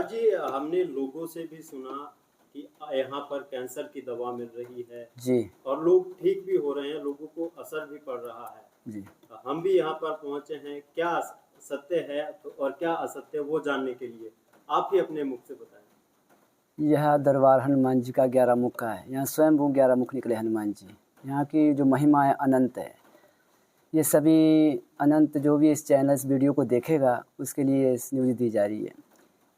महाराज जी, हमने लोगों से भी सुना कि यहाँ पर कैंसर की दवा मिल रही है जी और लोग ठीक भी हो रहे हैं, लोगों को असर भी पड़ रहा है। जी। हम भी यहाँ पर पहुँचे हैं, क्या सत्य है तो और क्या असत्य वो जानने के लिए आप ही अपने मुख से बताएं। यह दरबार हनुमान जी का 11 मुख का है। यहाँ स्वयंभू 11 मुख निकले हनुमान जी। यहाँ की जो महिमा है अनंत है। ये सभी अनंत जो भी इस चैनल इस वीडियो को देखेगा उसके लिए इस न्यूज़ दी जा रही है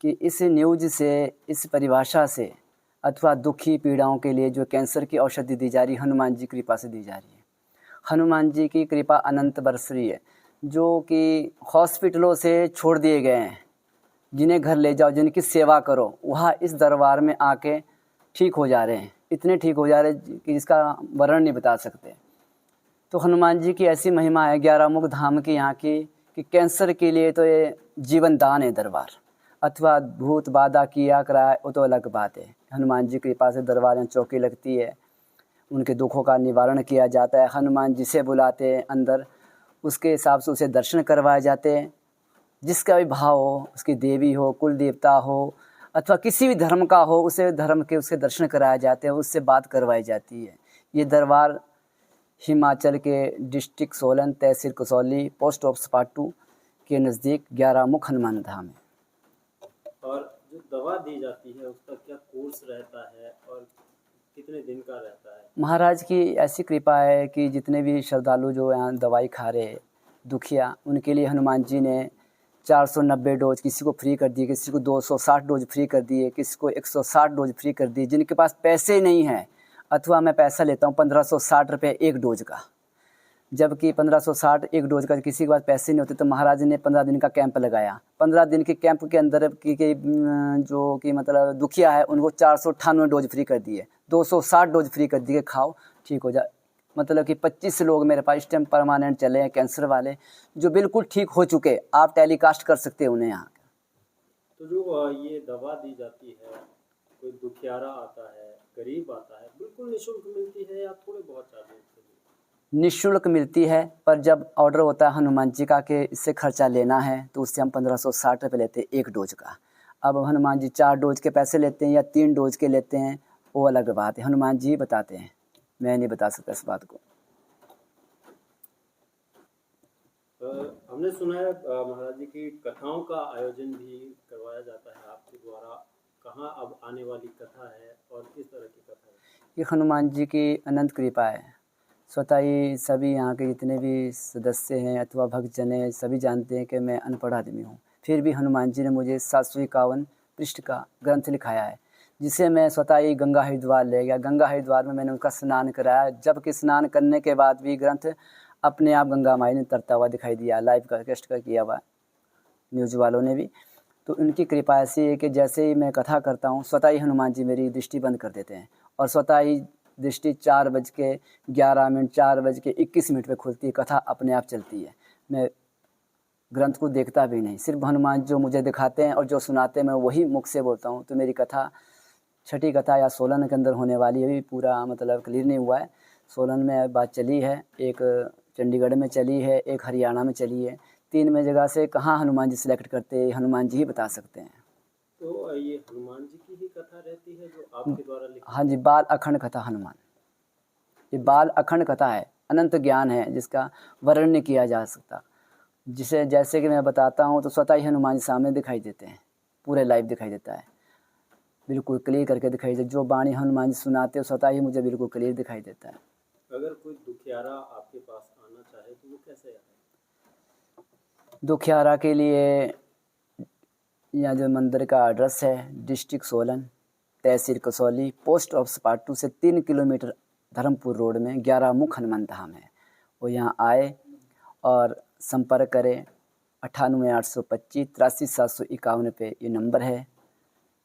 कि इस न्यूज़ से, इस परिभाषा से अथवा दुखी पीड़ाओं के लिए जो कैंसर की औषधि दी जा रही है हनुमान जी की कृपा से दी जा रही है। हनुमान जी की कृपा अनंत बरस रही है। जो कि हॉस्पिटलों से छोड़ दिए गए हैं, जिन्हें घर ले जाओ, जिनकी सेवा करो, वहाँ इस दरबार में आके ठीक हो जा रहे हैं। इतने ठीक हो जा रहे हैं कि जिसका वर्णन नहीं बता सकते। तो हनुमान जी की ऐसी महिमा है 11 मुख धाम की यहाँ की कि कैंसर के लिए तो ये जीवन दान है दरबार। अथवा भूत बाधा किया कराए वो तो अलग बात है। हनुमान जी की कृपा से दरबार में चौकी लगती है, उनके दुखों का निवारण किया जाता है। हनुमान जिसे बुलाते हैं अंदर, उसके हिसाब से उसे दर्शन करवाए जाते हैं। जिसका भी भाव हो, उसकी देवी हो, कुल देवता हो अथवा किसी भी धर्म का हो, उसे धर्म के उसके दर्शन कराए जाते हैं, उससे बात करवाई जाती है। ये दरबार हिमाचल के डिस्ट्रिक्ट सोलन, तहसील कसौली, पोस्ट ऑफिस पाटू के नज़दीक 11 मुख हनुमान धाम है। और जो दवा दी जाती है उसका क्या कोर्स रहता है और कितने दिन का रहता है? महाराज की ऐसी कृपा है कि जितने भी श्रद्धालु जो यहाँ दवाई खा रहे हैं दुखिया, उनके लिए हनुमान जी ने 490 डोज किसी को फ्री कर दिए, किसी को 260 डोज फ्री कर दिए, किसी को 160 डोज फ्री कर दिए। जिनके पास पैसे नहीं हैं, अथवा मैं पैसा लेता हूँ 1560 रुपये एक डोज का, जबकि 1560 एक डोज का किसी के पास पैसे नहीं होते, तो महाराज ने 15 दिन का कैंप लगाया। 15 दिन के कैंप के अंदर जो कि मतलब दुखिया है उनको 498 डोज फ्री कर दिए, 260 डोज फ्री कर दिए, खाओ ठीक हो जाए। मतलब कि 25 लोग मेरे पास इस टाइम परमानेंट चले हैं कैंसर वाले, जो बिल्कुल ठीक हो चुके। आप टेलीकास्ट कर सकते हैं उन्हें यहाँ। तो जो ये दवा दी जाती है, कोई दुखियारा आता है, गरीब आता है, बिल्कुल निःशुल्क मिलती है या थोड़े बहुत चार्जेस? निःशुल्क मिलती है, पर जब ऑर्डर होता है हनुमान जी का कि इससे खर्चा लेना है तो उससे हम 1560 रुपये लेते हैं एक डोज का। अब हनुमान जी 4 डोज के पैसे लेते हैं या 3 डोज के लेते हैं, वो अलग बात है। हनुमान जी बताते हैं, मैं नहीं बता सकता इस बात को। हमने सुना है महाराज जी की कथाओं का आयोजन भी करवाया जाता है आपके द्वारा। कहाँ अब आने वाली कथा है और किस तरह की कथा है? ये हनुमान जी की अनंत कृपा है। स्वतः ही सभी यहाँ के जितने भी सदस्य हैं अथवा भक्तजन हैं सभी जानते हैं कि मैं अनपढ़ आदमी हूँ। फिर भी हनुमान जी ने मुझे 751 पृष्ठ का ग्रंथ लिखाया है, जिसे मैं स्वतः ही गंगा हरिद्वार ले गया। गंगा हरिद्वार में मैंने उनका स्नान कराया, जबकि स्नान करने के बाद भी ग्रंथ अपने आप गंगा माई ने तरता हुआ दिखाई दिया। लाइव का टेस्ट का किया हुआ न्यूज़ वालों ने भी। तो उनकी कृपा ऐसी है कि जैसे ही मैं कथा करता हूँ स्वतः ही हनुमान जी मेरी दृष्टि बंद कर देते हैं और स्वतः ही दृष्टि 4:11 4:21 पे खुलती है। कथा अपने आप चलती है, मैं ग्रंथ को देखता भी नहीं। सिर्फ हनुमान जो मुझे दिखाते हैं और जो सुनाते हैं मैं वही मुख से बोलता हूँ। तो मेरी कथा छठी कथा या सोलन के अंदर होने वाली है, अभी पूरा मतलब क्लियर नहीं हुआ है। सोलन में बात चली है, एक चंडीगढ़ में चली है, एक हरियाणा में चली है। 3 में जगह से कहाँ हनुमान जी सिलेक्ट करते हैं हनुमान जी ही बता सकते हैं। तो ये हनुमान जी की ही कथा रहती है जो आपके द्वारा लिखी? हाँ जी, बाल अखंड कथा हनुमान। ये बाल अखंड कथा है, अनंत ज्ञान है जिसका वर्णन नहीं किया जा सकता। जिसे जैसे कि मैं बताता हूँ तो स्वतः ही हनुमान जी सामने दिखाई देते हैं, पूरे लाइव दिखाई देता है, बिल्कुल क्लियर करके दिखाई देता है। जो बाणी हनुमान जी सुनाते हैं स्वतः ही मुझे बिल्कुल क्लियर दिखाई देता है। अगर कोई दुखियारा आपके पास आना चाहे तो वो कैसे आए? दुखियारा के लिए यहाँ जो मंदिर का एड्रेस है डिस्ट्रिक्ट सोलन, तहसील कसौली, पोस्ट ऑफिस पाटू से 3 किलोमीटर धर्मपुर रोड में 11 मुख हनुमान धाम है। वो यहाँ आए और संपर्क करें। 98 825 83 751 पे ये नंबर है।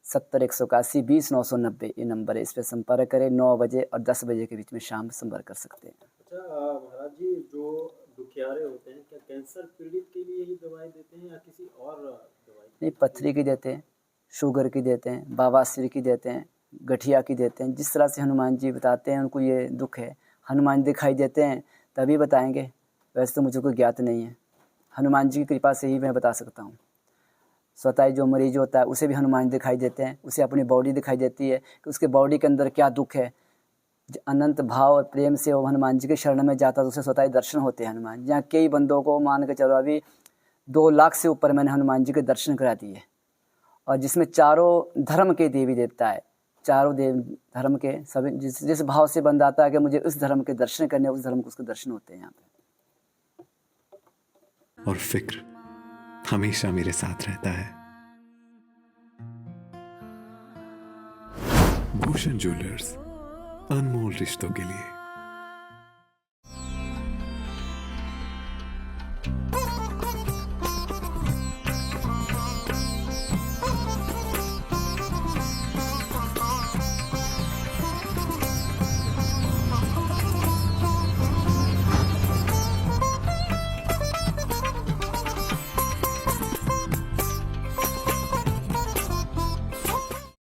70 181 20 990 ये नंबर है। इस पर संपर्क करें। 9 बजे और 10 बजे के बीच में शाम संपर्क कर सकते हैं। अच्छा महाराज जी, जो दुखियारे होते हैं क्या कैंसर पीड़ित के लिए ही दवाई देते हैं या किसी और दवाई? नहीं, पथरी की देते हैं, शुगर की देते हैं, बवासीर की देते हैं, गठिया की देते हैं। जिस तरह से हनुमान जी बताते हैं उनको ये दुख है, हनुमान दिखाई देते हैं तभी बताएंगे, वैसे तो मुझे कोई ज्ञात नहीं है। हनुमान जी की कृपा से ही मैं बता सकता हूँ। स्वतः जो मरीज होता है उसे भी हनुमान जी दिखाई देते हैं, उसे अपनी बॉडी दिखाई देती है कि उसके बॉडी के अंदर क्या दुख है। अनंत भाव और प्रेम से वो हनुमान जी के शरण में जाता है तो उसे स्वतः ही दर्शन होते हैं हनुमान। जहाँ कई बंदों को मान के चलो अभी 2 लाख से ऊपर मैंने हनुमान जी के दर्शन करा दिए, और जिसमें चारों धर्म के देवी देवता है, चारों धर्म के सभी जिस भाव से बंदा आता है कि मुझे उस धर्म के दर्शन करने, उस धर्म को उसके दर्शन होते हैं यहाँ पे। और फिक्र हमेशा मेरे साथ रहता है। भूषण ज्वेलर्स, अनमोल रिश्तों के लिए।